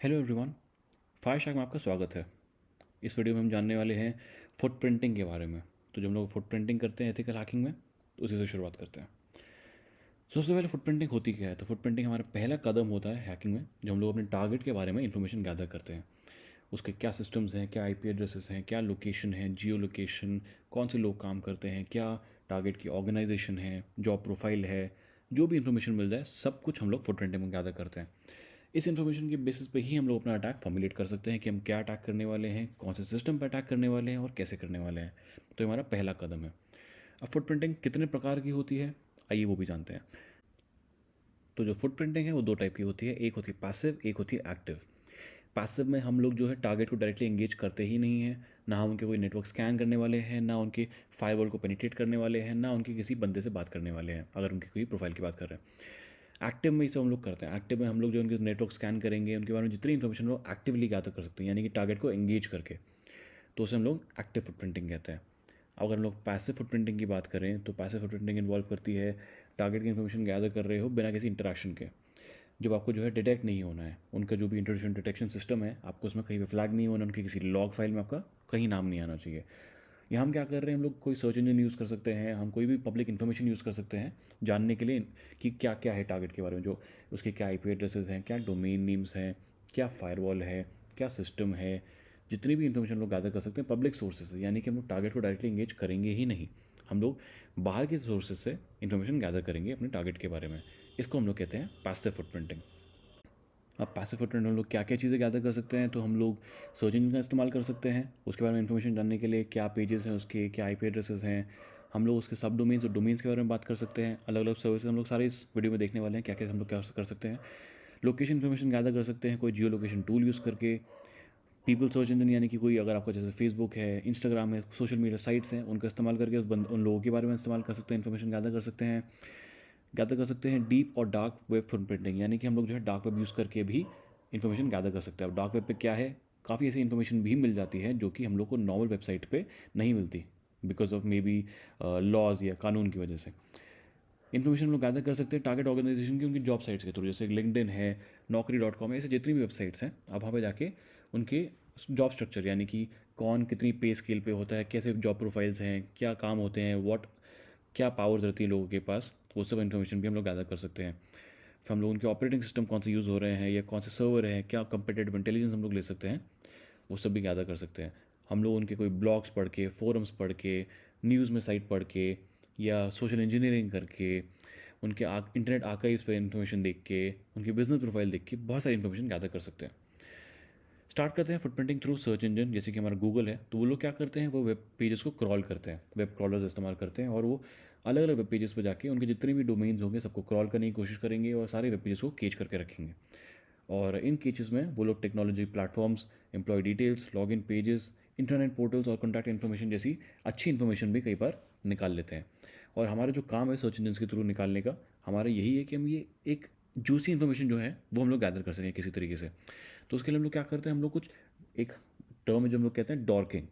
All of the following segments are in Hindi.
हेलो एवरीवन, फायर में आपका स्वागत है। इस वीडियो में हम जानने वाले हैं फुटप्रिंटिंग के बारे में। तो जब हम लोग फुटप्रिंटिंग करते हैं एथिकल हैकिंग में, तो उसी से शुरुआत करते हैं। सबसे पहले फुटप्रिंटिंग होती क्या है? तो फुटप्रिंटिंग हमारा पहला कदम होता है हैकिंग में, जब हम लोग अपने टारगेट के बारे में इंफॉर्मेशन गैदर करते हैं। उसके क्या सिस्टम्स हैं, क्या आईपी एड्रेसेस हैं, क्या लोकेशन है, जियो लोकेशन, कौन से लोग काम करते हैं, क्या टारगेट की ऑर्गेनाइजेशन है, जॉब प्रोफाइल है, जो भी इन्फॉर्मेशन मिल जाए सब कुछ हम लोग फुटप्रिंटिंग में गैदर करते हैं। इस इन्फॉर्मेशन के बेसिस पे ही हम लोग अपना अटैक फॉर्मुलेट कर सकते हैं कि हम क्या अटैक करने वाले हैं, कौन से सिस्टम पर अटैक करने वाले हैं और कैसे करने वाले हैं। तो ये हमारा पहला कदम है। अब फुटप्रिंटिंग कितने प्रकार की होती है, आइए वो भी जानते हैं। तो जो फुटप्रिंटिंग है वो दो टाइप की होती है, एक होती है पैसिव, एक होती है एक्टिव। पैसिव में हम लोग जो है टारगेट को डायरेक्टली एंगेज करते ही नहीं हैं, ना हम उनके कोई नेटवर्क स्कैन करने वाले हैं, ना उनके फायरवॉल को पेनिट्रेट करने वाले हैं, ना उनके किसी बंदे से बात करने वाले हैं अगर उनकी कोई प्रोफाइल की बात कर रहे हैं। एक्टिव में इसे हम लोग करते हैं। एक्टिव में हम लोग जो उनके नेटवर्क स्कैन करेंगे, उनके बारे में जितनी इन्फॉर्मेशन वो एक्टिवली गैदर कर सकते हैं, यानी कि टारगेट को एंगेज करके। तो उसे हम लोग एक्टिव फुटप्रिंटिंग कहते हैं। अगर हम लोग पैसिव फुटप्रिंटिंग की बात करें तो पैसिव फुटप्रिंटिंग इन्वॉल्व करती है टारगेट की इन्फॉर्मेशन गैदर कर रहे हो बिना किसी इंटरेक्शन के, जब आपको जो है डिटेक्ट नहीं होना है। उनका जो भी इंट्रोडक्शन डिटेक्शन सिस्टम है, आपको उसमें कहीं भी फ्लैग नहीं होना, उनकी किसी लॉग फाइल में आपका कहीं नाम नहीं आना चाहिए। यहाँ हम क्या कर रहे हैं, हम लोग कोई सर्च इंजन यूज़ कर सकते हैं, हम कोई भी पब्लिक इन्फॉर्मेशन यूज़ कर सकते हैं जानने के लिए कि क्या क्या है टारगेट के बारे में, जो उसके क्या आईपी एड्रेसेस हैं, क्या डोमेन नेम्स हैं, क्या फायरवॉल है, क्या सिस्टम है। जितनी भी इन्फॉर्मेशन लोग गैदर कर सकते हैं पब्लिक सोर्सेज से, यानी कि हम लोग टारगेट को डायरेक्टली इंगेज करेंगे ही नहीं, हम लोग बाहर के सोर्सेज से इन्फॉर्मेशन गैदर करेंगे अपने टारगेट के बारे में। इसको हम लोग कहते हैं पैसिव फुटप्रिंटिंग। अब पैसिव फुटप्रिंट हम लोग क्या क्या चीज़ें गैदर कर सकते हैं, तो हम लोग सर्च इंजन का इस्तेमाल कर सकते हैं उसके बारे में इन्फॉर्मेशन जानने के लिए, क्या पेजेस हैं उसके, क्या आईपी एड्रेसेस हैं। हम लोग उसके सब डोमेन्स और डोमेन्स के बारे में बात कर सकते हैं। अलग अलग सर्विसेज हम लोग सारे इस वीडियो में देखने वाले हैं, क्या क्या हम लोग क्या कर सकते हैं। लोकेशन इन्फॉर्मेशन गैदर कर सकते हैं कोई जियो लोकेशन टूल यूज़ करके। पीपल सर्च इंजन, यानी कि कोई अगर आपका जैसे फेसबुक है, इंस्टाग्राम है, सोशल मीडिया साइट्स हैं, उनका इस्तेमाल करके उन लोगों के बारे में इस्तेमाल कर सकते हैं, इन्फॉर्मेशन गैदर कर सकते हैं। गैदर कर सकते हैं डीप और डार्क वेब फुटप्रिंटिंग, यानी कि हम लोग जो है डार्क वेब यूज़ करके भी इन्फॉर्मेशन गैदर कर सकते हैं। अब डार्क वेब पे क्या है, काफ़ी ऐसी इन्फॉर्मेशन भी मिल जाती है जो कि हम लोग को नॉर्मल वेबसाइट पे नहीं मिलती, because of maybe laws या कानून की वजह से। इन्फॉर्मेशन हम लोग गैदर कर सकते हैं टारगेट ऑर्गेनाइजेशन की उनकी जॉब साइट्स के थ्रू, जैसे लिंक्डइन है, नौकरी.com है, ऐसे जितनी भी वेबसाइट्स हैं आप वहाँ पे जाके उनके जॉब स्ट्रक्चर, यानी कि कौन कितनी पे स्केल पे होता है, कैसे जॉब प्रोफाइल्स हैं, क्या काम होते हैं, व्हाट क्या पावर्स रहती है लोगों के पास, वो सब इन्फॉर्मेशन भी हम लोग गैदर कर सकते हैं। फिर हम लोग उनके ऑपरेटिंग सिस्टम कौन से यूज़ हो रहे हैं या कौन से सर्वर हैं, क्या कंपेटेटिव इंटेलिजेंस हम लोग ले सकते हैं, वो सब भी गैदर कर सकते हैं। हम लोग उनके कोई ब्लॉग्स पढ़ के, फोरम्स पढ़ के, न्यूज़ में साइट पढ़ के, या सोशल इंजीनियरिंग करके, उनके इंटरनेट आर्काइव्स पर इन्फॉर्मेशन देख के, उनकी बिजनेस प्रोफाइल देख के बहुत सारी इन्फॉर्मेशन गैदर कर सकते हैं। स्टार्ट करते हैं फुटप्रिंटिंग थ्रू सर्च इंजन, जैसे कि हमारा गूगल है, तो वो लोग क्या करते हैं, वो वेब पेजेस को क्रॉल करते हैं, वेब क्रॉलर्स इस्तेमाल करते हैं, और वो अलग अलग वेब पेजेस पर जाके उनके जितने भी डोमेन्स होंगे सबको क्रॉल करने की कोशिश करेंगे और सारे वेब पेजेस को केच करके रखेंगे। और इन केचेस में वो लोग technology platforms, employee details, log in pages, internet portals और कॉन्टैक्ट इन्फॉर्मेशन जैसी अच्छी इन्फॉर्मेशन भी कई बार निकाल लेते हैं। और हमारा जो काम है सर्च इंजन के थ्रू निकालने का, हमारा यही है कि हम ये एक जूसी इन्फॉर्मेशन जो है वो हम लोग गैदर कर सकें किसी तरीके से। तो उसके लिए हम लोग क्या करते हैं, हम लोग कुछ एक टर्म है जो हम लोग कहते हैं डॉर्किंग।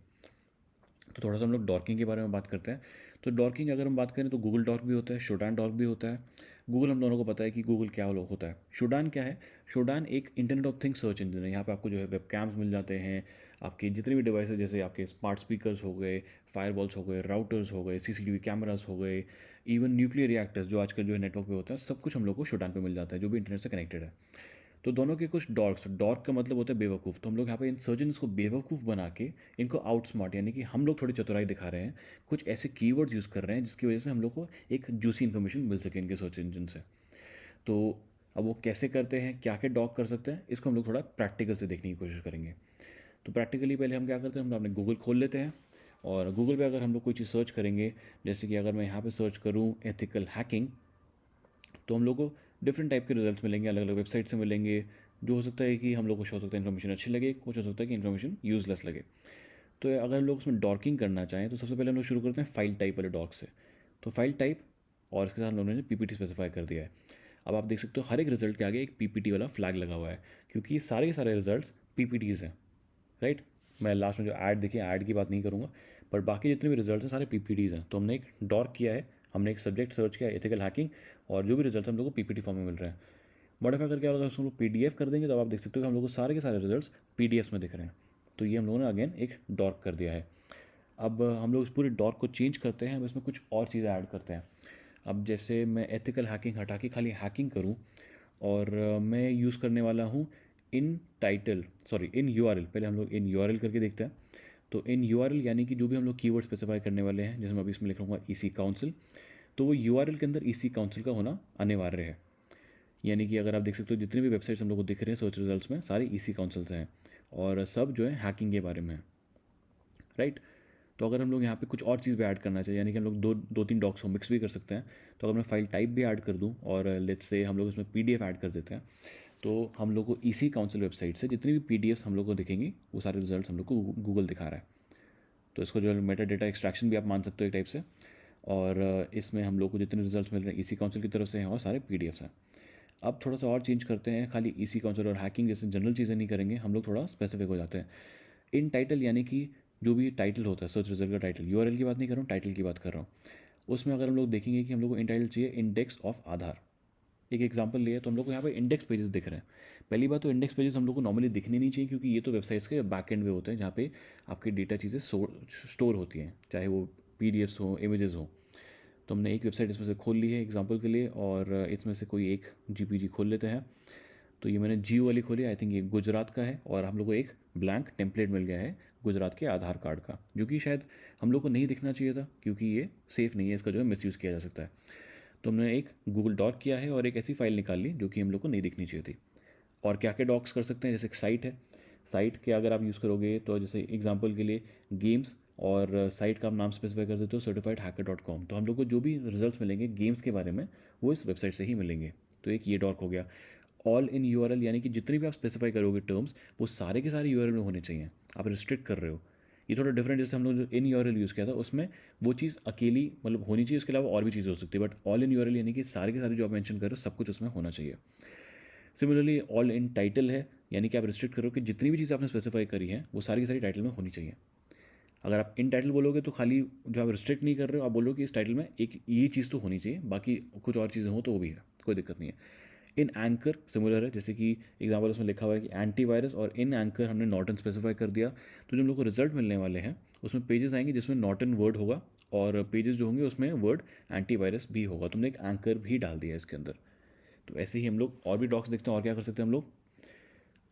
तो थोड़ा सा हम लोग डॉर्किंग के बारे में बात करते हैं। तो डॉर्किंग अगर हम बात करें तो गूगल डॉर्क भी होता है, शोडान डॉर्क भी होता है। गूगल हम दोनों को पता है कि गूगल क्या होता है। शोडान क्या है? शोडान एक internet of things search engine है। यहाँ पे आपको जो है वेब कैम्स मिल जाते हैं, आपके जितने भी डिवाइसेज, जैसे आपके स्मार्ट स्पीकर्स हो गए, फायरवॉल्स हो गए, राउटर्स हो गए, सीसीटीवी कैमरास हो गए, इवन न्यूक्लियर रिएक्टर्स जो आजकल जो है नेटवर्क पे होता है, सब कुछ हम लोग को शोडान पे मिल जाता है जो भी इंटरनेट से कनेक्टेड है। तो दोनों के कुछ डॉर्क्स, डॉर्क का मतलब होता है बेवकूफ़, तो हम लोग यहाँ पे इन सर्जन्स को बेवकूफ़ बना के इनको आउटस्मार्ट, यानी कि हम लोग थोड़ी चतुराई दिखा रहे हैं, कुछ ऐसे कीवर्ड्स यूज़ कर रहे हैं जिसकी वजह से हम लोग को एक जूसी इन्फॉर्मेशन मिल सके इनके सर्च इंजन से। तो अब वो कैसे करते हैं, क्या क्या डॉग कर सकते हैं, इसको हम लोग थोड़ा प्रैक्टिकल से देखने की कोशिश करेंगे। तो प्रैक्टिकली पहले हम क्या करते हैं, हम अपने गूगल खोल लेते हैं, और गूगल पे अगर हम लोग कोई चीज़ सर्च करेंगे, जैसे कि अगर मैं यहाँ पे सर्च करूँ एथिकल हैकिंग, तो हम लोग को डिफरेंट टाइप के रिजल्ट्स मिलेंगे, अलग अलग वेबसाइट से मिलेंगे। जो हो सकता है कि हम लोग को शो हो सकता है इन्फॉर्मेशन अच्छी लगे, कुछ हो सकता है कि इन्फॉर्मेशन यूजलेस लगे। तो अगर हम लोग उसमें डॉर्किंग करना चाहें तो सबसे पहले हम लोग शुरू करते हैं फाइल टाइप वाले डॉक से। तो फाइल टाइप और इसके साथ हम लोगों ने पीपीटी स्पेसिफाई कर दिया है। अब आप देख सकते हो हर एक रिजल्ट के आगे एक पीपीटी वाला फ्लैग लगा हुआ है, क्योंकि ये सारे के सारे रिजल्ट्स पीपीटीज़ हैं, राइट। मैं लास्ट में जो ऐड देखिए, ऐड की बात नहीं करूँगा, पर बाकी जितने भी रिजल्ट हैं सारे पीपीटीज़ हैं। तो हमने एक डॉर्क किया है, हमने एक सब्जेक्ट सर्च किया एथिकल हैकिंग, और जो भी रिजल्ट हम लोग को पीपीटी फॉर्म में मिल रहा है। मॉडिफाई करके अगर उसको PDF कर देंगे तो आप देख सकते हो कि हम लोग को सारे के सारे रिजल्ट्स PDFs में दिख रहे हैं। तो ये हम लोगों ने अगेन एक डॉर्क कर दिया है। अब हम लोग इस पूरे डॉर्क को चेंज करते हैं, अब इसमें कुछ और चीज़ें ऐड करते हैं। अब जैसे मैं एथिकल हैकिंग हटा के खाली हैकिंग करूँ, और मैं यूज़ करने वाला हूँ इन टाइटल, सॉरी इन URL। पहले हम लोग इन URL करके देखते हैं। तो इन URL यानी कि जो भी हम लोग कीवर्ड स्पेसिफाई करने वाले हैं, जैसे मैं अभी इसमें लिख लूँगा EC काउंसिल, तो वो URL के अंदर EC काउंसिल का होना अनिवार्य है। यानी कि अगर आप देख सकते हो जितने भी वेबसाइट्स हम लोग को दिख रहे हैं सर्च रिजल्ट्स में, सारी EC काउंसिल से हैं और सब जो है हैकिंग के बारे में है, राइट। तो अगर हम लोग यहाँ पे कुछ और चीज़ भी ऐड करना चाहिए, यानी कि हम लोग दो तीन डॉक्स को मिक्स भी कर सकते हैं। तो अगर मैं फाइल टाइप भी ऐड कर दूँ और लेट्स से हम लोग इसमें PDF ऐड कर देते हैं, तो हम लोग को EC काउंसिल वेबसाइट से जितनी भी PDFs हम लोग को दिखेंगी वो सारे रिजल्ट्स हम लोग को गूगल दिखा रहा है। तो इसको जो है मेटा डेटा एक्सट्रैक्शन भी आप मान सकते हो एक टाइप से। और इसमें हम लोग को जितने रिजल्ट्स मिल रहे हैं EC काउंसिल की तरफ से हैं और सारे PDFs हैं। अब थोड़ा सा और चेंज करते हैं, खाली EC काउंसिल और हैकिंग जैसे जनरल चीज़ें नहीं करेंगे, हम लोग थोड़ा स्पेसिफिक हो जाते हैं। इन टाइटल यानी कि जो भी टाइटल होता है सर्च रिजल्ट का टाइटल, URL की बात नहीं कर रहा हूँ, टाइटल की बात कर रहा हूँ। उसमें अगर हम लोग देखेंगे कि हम लोग को इन टाइटल चाहिए इंडेक्स ऑफ आधार, एक एग्जांपल लिए तो हम लोग को यहाँ पे इंडेक्स पेजेस दिख रहे हैं। पहली बात तो इंडेक्स पेजेस हम लोग को नॉर्मली दिखने नहीं चाहिए, क्योंकि ये तो वेबसाइट्स के बैक एंड में होते हैं जहाँ पे आपकी डेटा चीज़ें स्टोर होती हैं, चाहे वो PDFs हो, इमेजेस हो। तो हमने एक वेबसाइट इसमें से खोल ली है एग्जांपल के लिए, और इसमें से कोई एक GPG खोल लेते हैं। तो ये मैंने जियो वाली खोली, आई थिंक ये गुजरात का है, और हम लोग को एक ब्लैंक टेम्पलेट मिल गया है गुजरात के आधार कार्ड का, जो कि शायद हम लोग को नहीं दिखना चाहिए था, क्योंकि ये सेफ़ नहीं है, इसका जो है मिसयूज़ किया जा सकता है। तो हमने एक गूगल डॉक किया है और एक ऐसी फाइल निकाल ली जो कि हम लोग को नहीं दिखनी चाहिए थी। और क्या क्या डॉक्स कर सकते हैं, जैसे एक साइट है, साइट के अगर आप यूज़ करोगे तो जैसे एग्जांपल के लिए गेम्स, और साइट का आप नाम स्पेसिफाई कर देते हो certifiedhacker.com, तो हम लोग को जो भी रिजल्ट्स मिलेंगे गेम्स के बारे में वो इस वेबसाइट से ही मिलेंगे। तो एक ये डॉक हो गया। ऑल इन URL यानी कि जितनी भी आप स्पेसिफाई करोगे टर्म्स, वो सारे के सारे URL में होने चाहिए, आप रिस्ट्रिक्ट कर रहे हो। ये थोड़ा डिफरेंट, जैसे हम लोग जो इन URL यूज़ किया था उसमें वो चीज़ अकेली मतलब होनी चाहिए, उसके अलावा और भी चीज़ें हो सकती है, बट ऑल इन URL यानी कि सारे के सारे जो आप मेंशन कर रहे हो सब कुछ उसमें होना चाहिए। सिमिलरली ऑल इन टाइटल है, यानी कि आप रिस्ट्रिक्ट करो कि जितनी भी चीज़ आपने स्पेसिफाई करी है वो सारी की सारी टाइटल में होनी चाहिए। अगर आप इन टाइटल बोलोगे तो खाली जो आप रिस्ट्रिक्ट नहीं कर रहे हो, आप बोलो कि इस टाइटल में एक ये चीज़ तो होनी चाहिए, बाकी कुछ और चीज़ें हो तो वो भी है, कोई दिक्कत नहीं है। इन एंकर सिमिलर है, जैसे कि एग्जाम्पल उसमें लिखा हुआ है कि एंटीवायरस, और इन एंकर हमने नॉट इन स्पेसिफाई कर दिया। तो जो हम लोग को रिजल्ट मिलने वाले हैं उसमें पेजेस आएंगे जिसमें नॉट इन वर्ड होगा, और पेजेस जो होंगे उसमें वर्ड एंटीवायरस भी होगा। तुमने एक एंकर भी डाल दिया है इसके अंदर। तो ऐसे ही हम लोग और भी डॉक्स देखते हैं, और क्या कर सकते हैं हम लोग।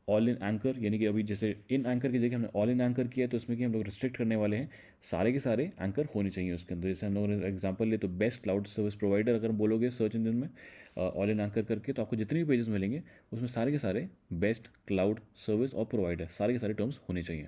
ऑल इन एंकर यानी कि अभी जैसे इन एंकर की जगह हमने ऑल इन एंकर किया है, तो इसमें कि हम लोग रिस्ट्रिक्ट करने वाले हैं सारे के सारे एंकर होने चाहिए उसके अंदर। जैसे हम लोगों ने एग्जांपल लिए तो बेस्ट क्लाउड सर्विस प्रोवाइडर अगर बोलोगे सर्च इंजन में ऑल इन एंकर करके, तो आपको जितने भी पेजेस मिलेंगे उसमें सारे के सारे बेस्ट क्लाउड सर्विस और प्रोवाइडर सारे के सारे टर्म्स होने चाहिए।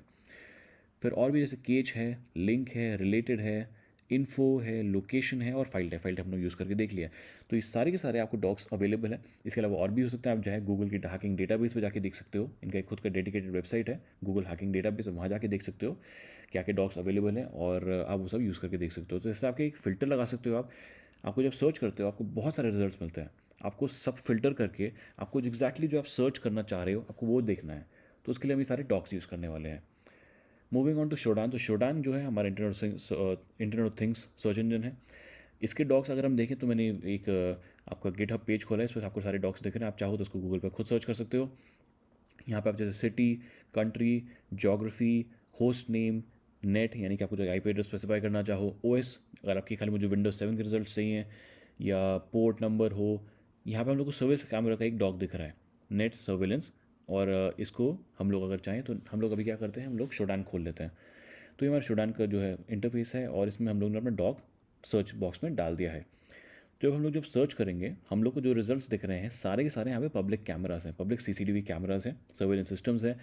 फिर और भी जैसे केच है, लिंक है, रिलेटेड है, इन्फो है, लोकेशन है और फाइल टाइप। फाइल टाइप हम लोग यूज़ करके देख लिया। तो ये सारे के सारे आपको डॉक्स अवेलेबल है। इसके अलावा और भी हो सकता है, आप चाहे गूगल की हैकिंग डेटाबेस पे जाके देख सकते हो, इनका एक खुद का डेडिकेटेड वेबसाइट है गूगल हैकिंग डेटाबेस, वहाँ जाके देख सकते हो क्या क्या डॉक्स अवेलेबल हैं, और आप वो सब यूज़ करके देख सकते हो। तो इससे आपके एक फ़िल्टर लगा सकते हो आप। आपको जब सर्च करते हो आपको बहुत सारे रिजल्ट्स मिलते हैं, आपको सब फिल्टर करके आपको एग्जैक्टली जो आप सर्च करना चाह रहे हो आपको वो देखना है। तो उसके लिए हम ये सारे डॉक्स यूज़ करने वाले हैं। मूविंग ऑन टू शोडान, तो शोडान जो है हमारा internet of things search engine है। इसके डॉक्स अगर हम देखें तो मैंने एक आपका गिटहब पेज खोला है, इस पर आपको सारे डॉक्स दिख रहे हैं। आप चाहो तो उसको गूगल पर खुद सर्च कर सकते हो। यहाँ पे आप जैसे city, country, geography, host name, net यानी कि आपको जो IP एड्रेस स्पेसिफाई करना चाहो, OS अगर आपकी खाली मुझे विंडोज 7 के रिजल्ट चाहिए, या पोर्ट नंबर हो। यहाँ पे हम लोग को सर्विस कैमरा का एक डॉक दिख रहा है, नेट सर्विलेंस। और इसको हम लोग अगर चाहें तो हम लोग अभी क्या करते हैं, हम लोग शोडान खोल लेते हैं। तो ये हमारा शोडान का जो है इंटरफेस है, और इसमें हम लोग ने अपना डॉक सर्च बॉक्स में डाल दिया है। जब हम लोग जब सर्च करेंगे हम लोग को जो रिजल्ट्स दिख रहे हैं सारे के सारे यहाँ पे पब्लिक कैमरास हैं, पब्लिक CCTV कैमरास हैं, सर्वेलेंस सिस्टम्स हैं।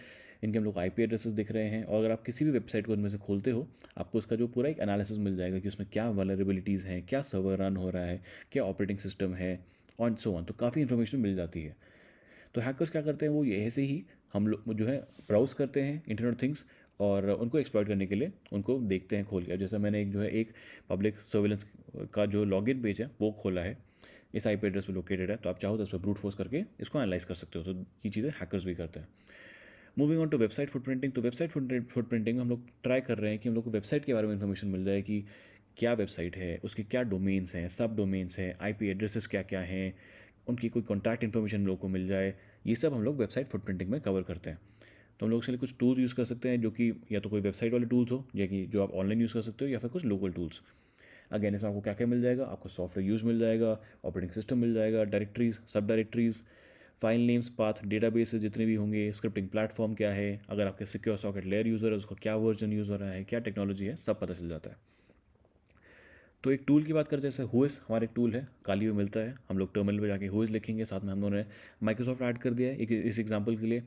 इनके हम लोग IP एड्रेसेस दिख रहे हैं, और अगर आप किसी भी वेबसाइट को उनमें से खोलते हो आपको उसका जो पूरा एक एनालिसिस मिल जाएगा कि उसमें क्या वल्नरेबिलिटीज़ हैं, क्या सर्वर रन हो रहा है, क्या ऑपरेटिंग सिस्टम है, ऑन सो ऑन। तो काफ़ी इन्फॉर्मेशन मिल जाती है। तो हैकर्स क्या करते हैं, वो ये ऐसे ही हम लोग जो है ब्राउज़ करते हैं इंटरनेट थिंग्स, और उनको एक्सप्लॉइट करने के लिए उनको देखते हैं खोल के। जैसे मैंने एक जो है एक पब्लिक सर्विलेंस का जो लॉगिन पेज है वो खोला है, इस IP एड्रेस पे लोकेटेड है। तो आप चाहो तो उस पर ब्रूट फोर्स करके इसको एनालाइज कर सकते हो। तो ये चीज़ें हैकर्स भी करते हैं। Moving on to website footprinting, तो वेबसाइट फुटप्रिंटिंग में हम लोग ट्राई कर रहे हैं कि हम लोग को वेबसाइट के बारे में इन्फॉर्मेशन मिल जाए कि क्या वेबसाइट है, उसके क्या डोमेन्स हैं, सब डोमेन्स हैं, IP एड्रेसेस क्या क्या हैं, उनकी कोई कॉन्टैक्ट इन्फॉर्मेशन हम लोग को मिल जाए, ये सब हम लोग वेबसाइट फुटप्रिंटिंग में कवर करते हैं। तो हम लोग उसके लिए कुछ टूल्स यूज़ कर सकते हैं जो कि या तो कोई वेबसाइट वाले टूल्स हो या कि जो आप ऑनलाइन यूज़ कर सकते हो, या फिर कुछ लोकल टूल्स। अगेन इसमें आपको क्या क्या मिल जाएगा, आपको सॉफ्टवेयर यूज़ मिल जाएगा, ऑपरेटिंग सिस्टम मिल जाएगा, डायरेक्टरीज, सब directories, file names, path, databases जितने भी होंगे, स्क्रिप्टिंग प्लेटफॉर्म क्या है, अगर आपके सिक्योर सॉकेट लेयर यूज़र है उसका क्या वर्जन यूज़ हो रहा है, क्या टेक्नोलॉजी है, सब पता चल जाता है। तो एक टूल की बात करते हैं, जैसे हुइस हमारा एक टूल है, काली में मिलता है। हम लोग टर्मिनल पे जाके हुइस लिखेंगे, साथ में हम लोगों ने माइक्रोसॉफ्ट ऐड कर दिया है एक इस एग्जांपल के लिए।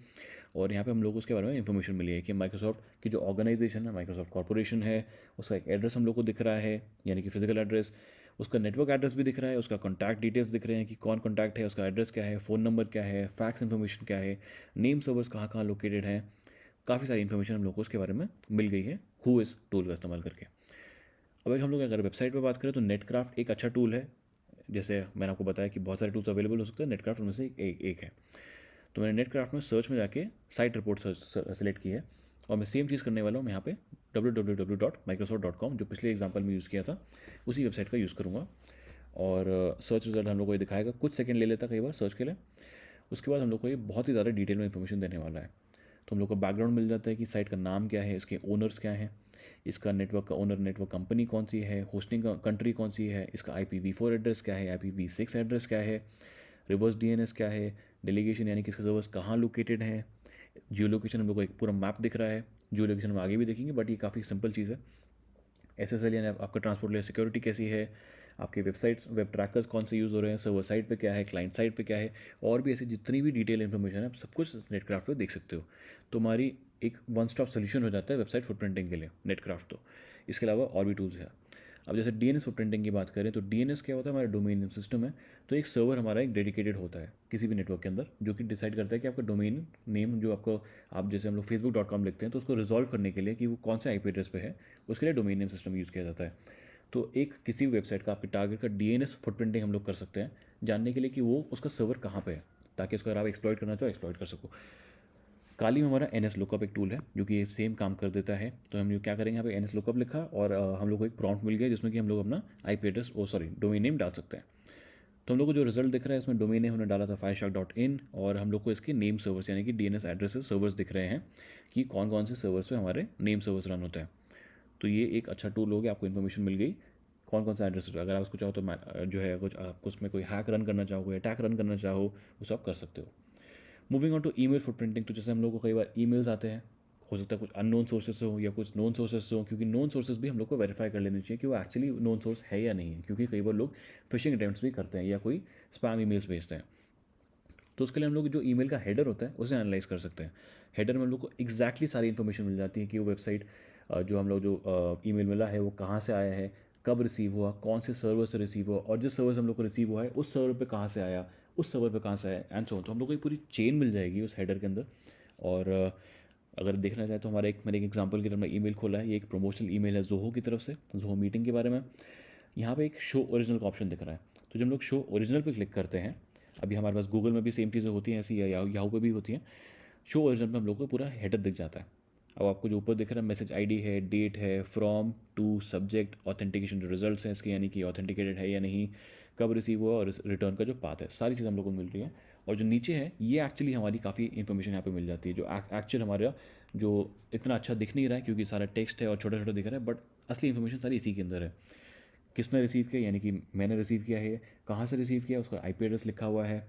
और यहाँ पे हम लोग को उसके बारे में इन्फॉर्मेशन मिली है कि माइक्रोसॉफ्ट की जो ऑर्गेनाइजेशन है, माइक्रोसॉफ्ट कॉर्पोरेशन है, उसका एक एड्रेस हम लोग को दिख रहा है, यानी कि फिजिकल एड्रेस, उसका नेटवर्क एड्रेस भी दिख रहा है, उसका कॉन्टैक्ट डिटेल्स दिख रहे हैं कि कौन कॉन्टैक्ट है, उसका एड्रेस क्या है, फ़ोन नंबर क्या है, फैक्स इन्फॉर्मेशन क्या है, नेम सर्वर्स कहाँ कहाँ लोकेटेड हैं, काफ़ी सारी इन्फॉर्मेशन हम लोग को उसके बारे में मिल गई है हुइस टूल का इस्तेमाल करके। अब अगर हम लोग अगर वेबसाइट पे बात करें तो नेटक्राफ्ट एक अच्छा टूल है। जैसे मैंने आपको बताया कि बहुत सारे टूल्स अवेलेबल हो सकते हैं, नेटक्राफ्ट उनमें से एक है। तो मैंने नेटक्राफ्ट में सर्च में जाके साइट रिपोर्ट सेलेक्ट की है, और मैं सेम चीज़ करने वाला हूँ। मैं यहाँ पे www.microsoft.com जो पिछले एग्जाम्पल में यूज़ किया था उसी वेबसाइट का यूज़ करूँगा, और सर्च रिजल्ट हम लोग को ये दिखाएगा। कुछ सेकंड ले लेता कई बार सर्च के लिए। उसके बाद हम लोग को ये बहुत ही ज़्यादा डिटेल में इन्फॉर्मेशन देने वाला है। तो हम लोग को बैकग्राउंड मिल जाता है कि साइट का नाम क्या है, इसके ओनर्स क्या हैं, इसका नेटवर्क का ओनर, नेटवर्क कंपनी कौन सी है, होस्टिंग का कंट्री कौन सी है, इसका IPv4 एड्रेस क्या है, IPv6 एड्रेस क्या है, रिवर्स DNS क्या है, डेलीगेशन यानी कि इसके सर्वर्स कहाँ लोकेटेड हैं, जियो लोकेशन हम लोग को एक पूरा मैप दिख रहा है। जियो लोकेशन हम आगे भी देखेंगे, बट ये काफ़ी सिंपल चीज़ है। SSL यानी आपका ट्रांसपोर्ट लेयर सिक्योरिटी कैसी है, आपके वेबसाइट्स वेब ट्रैकर्स कौन से यूज़ हो रहे हैं, सर्वर साइड पे क्या है, क्लाइंट साइड पे क्या है, और भी ऐसी जितनी भी डिटेल इन्फॉर्मेशन है आप सब कुछ नेटक्राफ्ट पे देख सकते हो। तो हमारी एक वन स्टॉप सोल्यूशन हो जाता है वेबसाइट फुटप्रिंटिंग के लिए नेटक्राफ्ट। तो इसके अलावा और भी टूल्स हैं। अब जैसे DNS फुटप्रिंटिंग की बात करें तो DNS क्या होता है, हमारा डोमेन नेम सिस्टम है। तो एक सर्वर हमारा एक डेडिकेटेड होता है किसी भी नेटवर्क के अंदर, जो कि डिसाइड करता है कि आपका डोमेन नेम जो आपको, आप जैसे हम लोग facebook.com लिखते हैं तो उसको रिजॉल्व करने के लिए कि वो कौन से IP एड्रेस पे है, उसके लिए डोमेन नेम सिस्टम यूज़ किया जाता है। तो एक किसी भी वेबसाइट का आपके टारगेट का DNS फुटप्रिंटिंग हम लोग कर सकते हैं, जानने के लिए कि वो उसका सर्वर कहाँ पे है, ताकि उसको अगर आप एक्सप्लॉइट करना चाहो एक्सप्लॉइट कर सको। काली में हमारा NS लुकअप एक टूल है जो कि ये सेम काम कर देता है। तो हम लोग क्या करेंगे, यहाँ पे NS लुकअप लिखा और हम लोग को एक प्रॉम्प्ट मिल गया जिसमें कि हम लोग अपना IP एड्रेस डोमेन नेम डाल सकते हैं। तो हम लोग को जो रिजल्ट दिख रहा है इसमें डोमेन नेम हमने डाला था fireshark.in, और हम लोग को इसके नेम सर्वर्स यानी कि DNS एड्रेसेस सर्वर्स दिख रहे हैं कि कौन कौन से सर्वर्स पे हमारे नेम सर्वर्स रन होते हैं। तो ये एक अच्छा टूल हो गया, आपको इन्फॉर्मेशन मिल गई कौन कौन सा एड्रेस है। अगर आप उसको चाहो तो जो है कुछ आपको उसमें कोई हैक रन करना चाहो, कोई अटैक रन करना चाहो, वो सब कर सकते हो। Moving on to email footprinting, तो जैसे हम लोग को कई बार ईमेल्स आते हैं, हो सकता है कुछ अननोन सोर्सेस से हो या कुछ नोन सोर्सेस से हो, क्योंकि नोन सोर्सेस भी हम लोग को वेरीफाई कर लेनी चाहिए कि वो एक्चुअली नोन सोर्स है या नहीं है, क्योंकि कई बार लोग फिशिंग अटेम्प्ट्स भी करते हैं या कोई स्पैम ईमेल्स भेजते हैं। तो उसके लिए हम लोग जो ईमेल का हेडर होता है उसे एनालाइज कर सकते हैं। हेडर में हम लोग को एग्जैक्टली सारी इन्फॉर्मेशन मिल जाती है कि वो वेबसाइट जो हम लोग जो ईमेल मिला है वो कहाँ से आया है, कब रिसीव हुआ, कौन से सर्वर से रिसीव हुआ, और जिस सर्वर से हम लोग को रिसीव हुआ है उस सर्वर पे कहाँ से आया, उस सर्वर पे कहाँ से आया, एंड सो ऑन। तो हम लोग को एक पूरी चेन मिल जाएगी उस हेडर के अंदर। और अगर देखना चाहे तो मैंने एक एग्जांपल की तरफ ईमेल खोला है, ये एक प्रमोशनल ईमेल है जोहो की तरफ से, जोहो मीटिंग के बारे में। यहाँ पे एक शो ओरिजिनल का ऑप्शन दिख रहा है। तो जब हम लोग शो ओरिजिनल पे क्लिक करते हैं, अभी हमारे पास गूगल में भी सेम चीज़ें होती हैं ऐसी, या याहू पे भी होती हैं। शो ओरिजिनल में हम लोग को पूरा हेडर दिख जाता है। अब आपको जो ऊपर दिख रहा है मैसेज ID है, डेट है, फ्रॉम टू, सब्जेक्ट, ऑथेंटिकेशन जो रिजल्ट्स हैं इसके, यानी कि ऑथेंटिकेटेड है या नहीं, कब रिसीव हुआ, और रिटर्न का जो पाथ है, सारी चीज़ हम लोग को मिल रही है। और जो नीचे है ये एक्चुअली हमारी काफ़ी इन्फॉर्मेशन यहाँ पे मिल जाती है, जो एक्चुअल हमारा जो इतना अच्छा दिख नहीं रहा है क्योंकि सारा टेक्स्ट है और छोटा छोटा दिख रहा है, बट असली इन्फॉर्मेशन सारी इसी के अंदर है। किसने रिसीव किया, यानी कि मैंने रिसीव किया है, कहाँ से रिसीव किया, उसका IP एड्रेस लिखा हुआ है,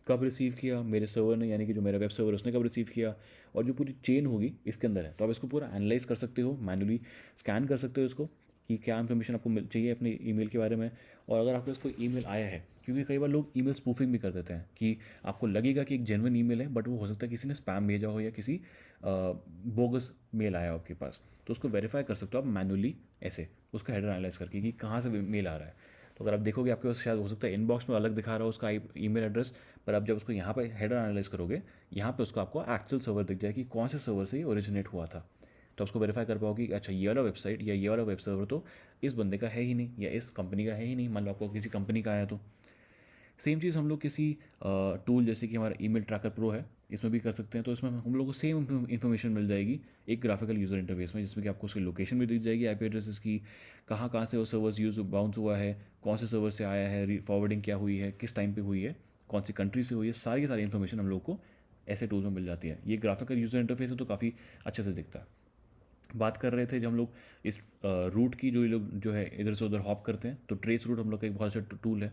कब रिसीव किया मेरे सर्वर ने, यानी कि जो मेरा वेब सर्वर है उसने कब रिसीव किया, और जो पूरी चेन होगी इसके अंदर है। तो आप इसको पूरा एनालाइज कर सकते हो, मैनुअली स्कैन कर सकते हो इसको कि क्या इन्फॉर्मेशन आपको चाहिए अपने ईमेल के बारे में। और अगर आपको इसको ईमेल आया है, क्योंकि कई बार लोग ईमेल स्पूफिंग भी कर देते हैं कि आपको लगेगा कि एक जेन्युइन ईमेल है, बट वो हो सकता है किसी ने स्पैम भेजा हो या किसी बोगस मेल आया हो आपके पास। तो उसको वेरीफाई कर सकते हो आप मैनुअली ऐसे, उसका हेडर एनालाइज करके कि कहाँ से मेल आ रहा है। तो अगर आप देखोगे आपके पास शायद हो सकता है इनबॉक्स में अलग दिखा रहा हो उसका ईमेल एड्रेस, पर आप जब उसको यहाँ पे हेडर एनालाइज करोगे, यहाँ पे उसको आपको एक्चुअल सर्वर दिख जाए कि कौन से सर्वर से ये ओरिजिनेट हुआ था। तो उसको वेरीफाई कर पाओगे कि अच्छा ये वाला वेबसाइट या ये वाला वेब सर्वर तो इस बंदे का है ही नहीं, या इस कंपनी का है ही नहीं। मान लो आपको किसी कंपनी का आया तो सेम चीज़ हम लोग किसी टूल जैसे कि हमारा ईमेल ट्रैकर प्रो है, इसमें भी कर सकते हैं। तो इसमें हम लोग को सेम इन्फॉर्मेशन मिल जाएगी एक ग्राफिकल यूज़र इंटरफेस में, जिसमें कि आपको उसकी लोकेशन भी दिख जाएगी, आईपी एड्रेसेस की, कहाँ कहाँ से वो सर्वर्स यूज़ बाउंस हुआ है, कौन से सर्वर से आया है, फॉरवर्डिंग क्या हुई है, किस टाइम पे हुई है, कौन सी कंट्री से हुई है, सारी की सारी इन्फॉर्मेशन हम लोग को ऐसे टूल में मिल जाती है। ये ग्राफिकल यूज़र इंटरफेस है तो काफ़ी अच्छे से दिखता है। बात कर रहे थे जब हम लोग इस रूट की, जो ये लोग जो है इधर से उधर हॉप करते हैं, तो ट्रेस रूट हम लोग का एक बहुत अच्छा टूल है,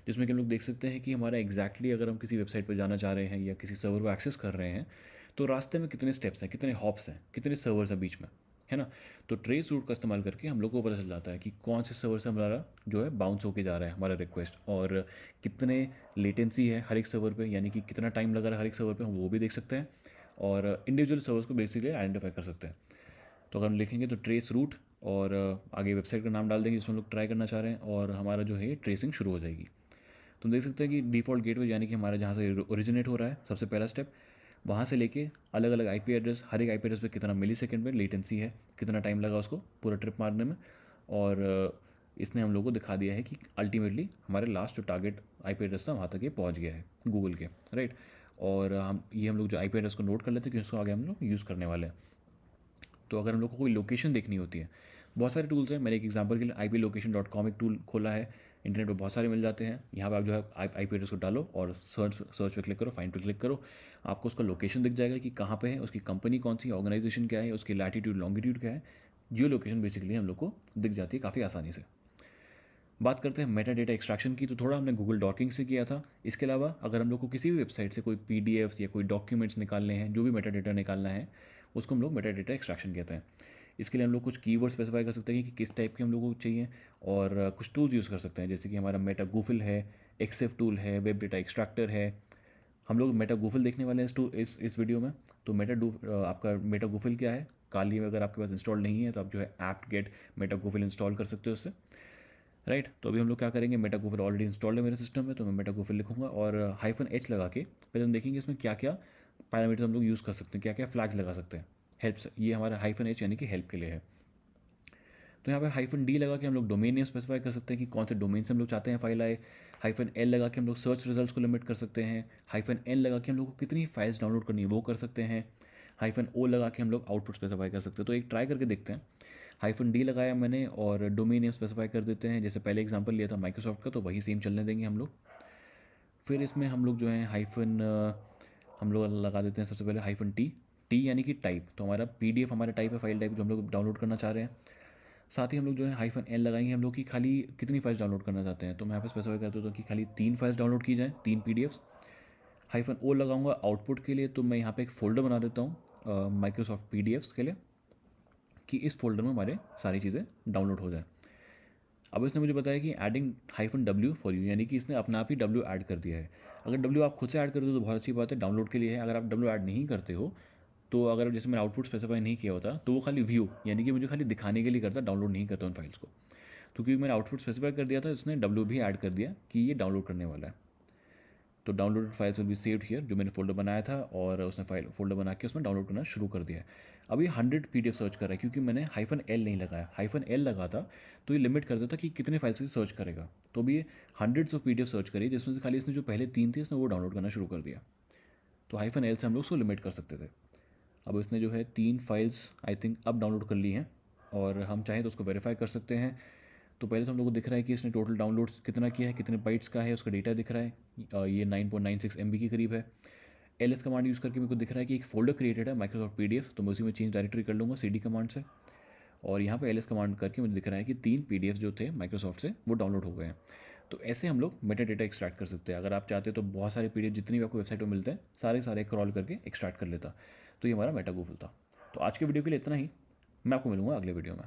जिसमें कि हम लोग देख सकते हैं कि हमारा एग्जैक्टली अगर हम किसी वेबसाइट पर जाना चाह रहे हैं या किसी सर्वर को एक्सेस कर रहे हैं, तो रास्ते में कितने स्टेप्स हैं, कितने हॉप्स हैं, कितने सर्वर्स हैं बीच में, है ना। तो ट्रेस रूट का इस्तेमाल करके हम लोग को पता चल जाता है कि कौन से सर्वर से हमारा जो है बाउंस होके जा रहा है हमारा रिक्वेस्ट, और कितने लेटेंसी है हर एक सर्वर पे, यानी कि कितना टाइम लगा रहा है हर एक सर्वर पे, हम वो भी देख सकते हैं, और इंडिविजुअल सर्वर्स को बेसिकली आइडेंटिफाई कर सकते हैं। तो अगर हम लिखेंगे तो ट्रेस रूट, और आगे वेबसाइट का नाम डाल देंगे जिसमें हम लोग ट्राई करना चाह रहे हैं, और हमारा जो है ट्रेसिंग शुरू हो जाएगी। तो हम देख सकते हैं कि डिफ़ॉल्ट गेटवे, यानी कि हमारा जहाँ से ओरिजिनेट हो रहा है सबसे पहला स्टेप, वहाँ से लेके अलग अलग आईपी एड्रेस, हर एक आईपी एड्रेस पे कितना मिली सेकेंड में लेटेंसी है, कितना टाइम लगा उसको पूरा ट्रिप मारने में, और इसने हम लोग को दिखा दिया है कि अल्टीमेटली हमारे लास्ट जो टारगेट आईपी एड्रेस था वहाँ तक ये पहुँच गया है गूगल के, राइट। और हम लोग जो आईपी एड्रेस को नोट कर लेते हैं कि उसको आगे हम लोग यूज़ करने वाले हैं। तो अगर हम लोग को कोई लोकेशन देखनी होती है, बहुत सारे टूल्स हैं, मैंने एक एग्जांपल के लिए iplocation.com एक टूल खोला है, इंटरनेट पे बहुत सारे मिल जाते हैं। यहाँ पे आप जो है आईपी एड्रेस को डालो और सर्च पे क्लिक करो, फाइंड पे क्लिक करो, आपको उसका लोकेशन दिख जाएगा कि कहाँ पे है, उसकी कंपनी कौन सी, ऑर्गेनाइजेशन क्या है, उसकी लैटीट्यूड लॉन्गिट्यूड क्या है, जियो लोकेशन बेसिकली हम लोग को दिख जाती है काफ़ी आसानी से। बात करते हैं मेटा डेटा एक्सट्रैक्शन की, तो थोड़ा हमने गूगल डॉकिंग से किया था। इसके अलावा अगर हम लोग को किसी भी वेबसाइट से कोई पीडीएफ्स या कोई डॉक्यूमेंट्स निकालने हैं, जो भी मेटा डेटा निकालना है, उसको हम लोग मेटा डेटा एक्सट्रैक्शन कहते हैं। इसके लिए हम लोग कुछ कीवर्ड स्पेसिफाई कर सकते हैं कि किस टाइप के हम लोगों को चाहिए, और कुछ टूल्स यूज़ कर सकते हैं, जैसे कि हमारा मेटा गूफिल है, एक्सेफ टूल है, वेब डेटा एक्सट्रैक्टर है। हम लोग मेटा गूफिल देखने वाले हैं इस वीडियो में। तो आपका मेटा गूफिल क्या है, काली में अगर आपके पास इंस्टॉल नहीं है तो आप जो है ऐप गेट मेटा गूफिल इंस्टॉल कर सकते हो उससे, राइट। तो अभी हम लोग क्या करेंगे, मेटा गूफिल ऑलरेडी इंस्टॉल्ड है मेरे सिस्टम में, तो मैं मेटा गूफिल लिखूंगा और -h लगा के पहले हम देखेंगे इसमें क्या क्या पैरामीटर्स हम लोग यूज़ कर सकते हैं, क्या क्या फ्लैग्स लगा सकते हैं। हेल्प, ये हमारा -h यानी कि हेल्प के लिए है। तो यहाँ पे -d लगा के हम लोग डोमेन नेम स्पेसिफाई कर सकते हैं कि कौन से डोमेन से हम लोग चाहते हैं फाइल आए। -l लगा के हम लोग सर्च रिजल्ट्स को लिमिट कर सकते हैं। -n लगा के हम लोग को कितनी फाइल्स डाउनलोड करनी है वो कर सकते हैं। -o लगा के हम लोग आउटपुट स्पेसिफाई कर सकते हैं। तो एक ट्राई करके देखते हैं। -d लगाया मैंने और डोमेन नेम स्पेसिफाई कर देते हैं, जैसे पहले एग्जांपल लिया था माइक्रोसॉफ्ट का, तो वही सेम चलने देंगे हम लोग। फिर इसमें हम लोग जो है हम लोग लगा देते हैं सबसे पहले -t यानी कि टाइप, तो हमारा PDF हमारा टाइप है, फाइल टाइप जो हम लोग डाउनलोड करना चाह रहे हैं। साथ ही हम लोग जो है -n लगाएंगे हम लोग की खाली कितनी फाइल्स डाउनलोड करना चाहते हैं, तो मैं यहाँ पे स्पेसिफाई कर देता हूँ कि खाली 3 फाइल्स डाउनलोड की जाएँ, 3 PDFs। -o लगाऊंगा आउटपुट के लिए, तो मैं यहाँ पे एक फ़ोल्डर बना देता हूँ माइक्रोसॉफ्ट PDFs के लिए, कि इस फोल्डर में हमारे सारी चीज़ें डाउनलोड हो जाए। अब इसने मुझे बताया कि एडिंग -w फॉर यू, यानी कि इसने अपने आप ही w ऐड कर दिया है। अगर w आप खुद से ऐड करते हो तो बहुत अच्छी बात है, डाउनलोड के लिए है। अगर आप w ऐड नहीं करते हो, तो अगर जैसे मैंने आउटपुट स्पेसिफाई नहीं किया होता, तो वो खाली व्यू यानी कि मुझे खाली दिखाने के लिए करता, डाउनलोड नहीं करता उन फाइल्स को। तो क्योंकि मैंने आउटपुट स्पेसिफाई कर दिया था, इसने w भी ऐड कर दिया कि ये डाउनलोड करने वाला है। तो downloaded files will be saved here, जो मैंने फोल्डर बनाया था, और उसने फोल्डर बना के उसमें डाउनलोड करना शुरू कर दिया है। अभी 100 PDF सर्च कर रहा है, क्योंकि मैंने -l नहीं लगाया। -l लगाता तो ये लिमिट कर देता कि कितने फाइल्स की सर्च करेगा। तो अभी ये हंड्रेड्स ऑफ PDF सर्च करी, जिसमें से खाली इसने जो पहले 3 थे इसने वो डाउनलोड करना शुरू कर दिया। तो -l से हम लोग उसको लिमिट कर सकते थे। अब इसने जो है 3 फाइल्स आई थिंक अब डाउनलोड कर ली हैं, और हम चाहें तो उसको वेरीफाई कर सकते हैं। तो पहले तो हम लोग को दिख रहा है कि इसने टोटल डाउनलोड्स कितना किया है, कितने बाइट्स का है, उसका डेटा दिख रहा है, ये 9.96 MB के करीब है। ls कमांड यूज़ करके मेरे को दिख रहा है कि एक फोल्डर क्रिएटेड है माइक्रोसॉफ्ट PDF, तो मैं उसी में चेंज डायरेक्टरी कर लूँगा CD कमांड से। और यहाँ पे ls कमांड करके मुझे दिख रहा है कि 3 PDF जो थे माइक्रोसॉफ्ट से वो डाउनलोड हो गए हैं। तो ऐसे हम लोग मेटा डेटा एक्सट्रैक्ट कर सकते हैं। अगर आप चाहते हो तो बहुत सारे PDF जितनी भी आपको वेबसाइट पर मिलते हैं सारे क्रॉल करके एक्सट्रैक्ट कर लेता। तो ये हमारा मेटा गूगल था। तो आज के वीडियो के लिए इतना ही, मैं आपको मिलूंगा अगले वीडियो में।